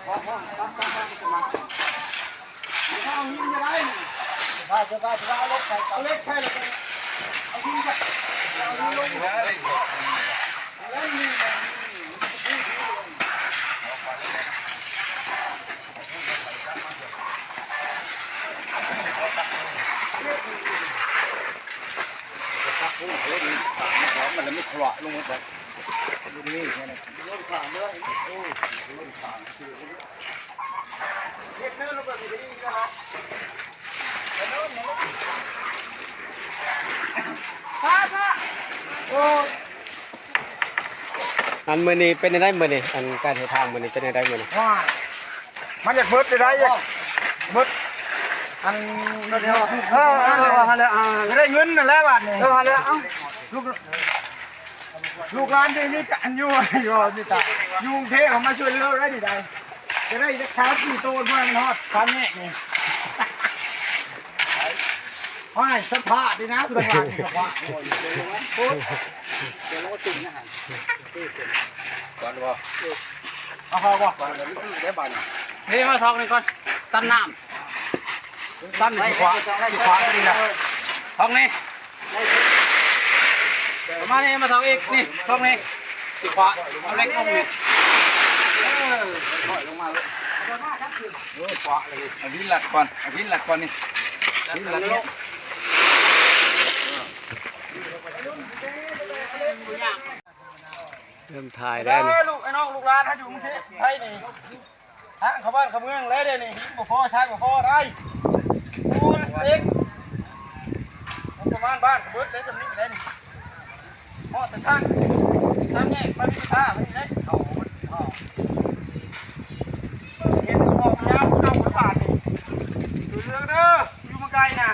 เอาหินจะได้ถ้าเอาเล็กใส่เอาเล็กใช่เลยเอาหินจะเอาหินลงแล้วนี่มันจะไม่ขวะลงไปดูนี่แค่นั้นลงขาเลยโอ้ลงขาคือเฮ็ดเนื้อลงไปดีนะครับโอ้ อันมือนี้เป็นได้มือนี้อันการเดินทางมือนี้เป็นได้มือนี้ ว่ามันจะเบิดได้ยังเบิดอันเดียวจะได้เงินนั่นแหละบาทนี่ลูกหลานที่นี่กันอยู่นี่ตายุงเทเขามาช่วยเหลือได้ดีได้จะได้เช้าสี่โตนเพื่อนมันฮอดฟันแง่นี่ห้อยสภาพดีนะคุณตำรวจสภาพโอ้ยเดี๋ยวเราตึงนะฮะก่อนบ่เอาพอบ่ก่อนเดี๋ยวได้บ้านเฮ้ยมาทอกหนึ่งก่อนตั้นน้ำตั้นสิขวาดีนะทอกนี่มานี่มาทอกอีกนี่ทอกนี่สิขวาเอาเล็กลงนี่ลงมาเลยขวาเลยเอาวินหลักก่อนเอาวินหลักก่อนนี่วินหลักนี่เริ่มถ่ายได้นี่ลูกไอ้น้องลูกหลานถ้าอยู่กรุงเทพไทยนี่ทางเขาบ้านเขาเมืองเลยเด้นี่บ่พอใช้บ่พอได้กูเองประมาณบ้านเบิดได้จำนี้ได้นี่ฮอดแต่ทางแยกไปพิธาไปนี่ได้เอาเห็นออกยาวเอาไปบาทนี่ดูเรื่องเด้ออยู่มาไกลนะ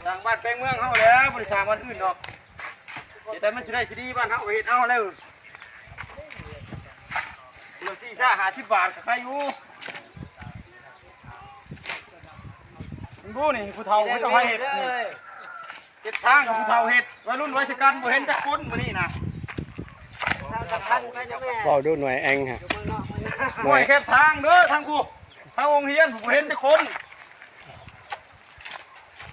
ทางบ้านแปลงเมืองเขาแล้วบริษัทวันอื่นดอกแต่มันสุดได้สิดีบ้านเขาเห็นเอาแล้วตัว450 บาทกับใครอยู่มึงรู้นี่ผู้เฒ่าเขาต้องให้เห็ดนี่เห็ดทางกับผู้เฒ่าเห็ดวัยรุ่นวัยชกันบ่เห็นจักคนมื้อนี้นะ บอกดูหน่วยเองฮะหน่วยแค่ทางเด้อทางกูทางองค์เฮียนผมเห็นจักคน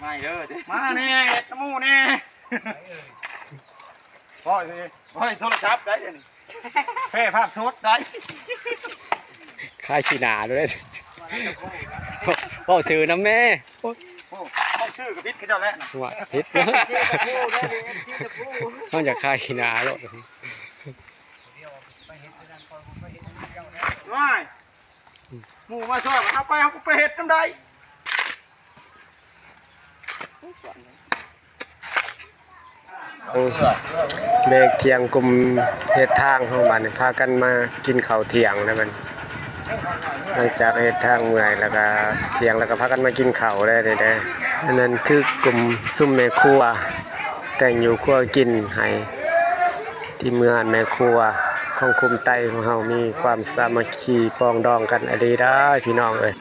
ไม่เด้อมาแน่เห็ดน้ำมูแน่พ่อสิพ่อโทรศัพท์ได้เดี๋ยวนี้แพร่ภาพสดได้ค่ายชีนาด้วยบอกซื้อน้ำแม่ต้องชื่อกับพิษเขาเจ้าแล้วนะว่าพิษนะต้องจากค่ายชีนาหรอกไม่หมูมาชอบเอาไปเห็ดน้ำได้เบรกเที่ยงกลุ่มเฮ็ดทางของบ้านพากันมากินข้าวเที่ยงนะมันหลังจากเฮ็ดทางเมื่อยแล้วก็เที่ยงแล้วก็พากันมากินข้าวได้เด้ออันนั้นคือกลุ่มซุ่มแม่ครัวแต่งอยู่ครัวกินให้ที่เมืองแม่ครัวของคุมไตของเฮามีความสามัคคีปองดองกันอดีได้พี่น้องเอ้ย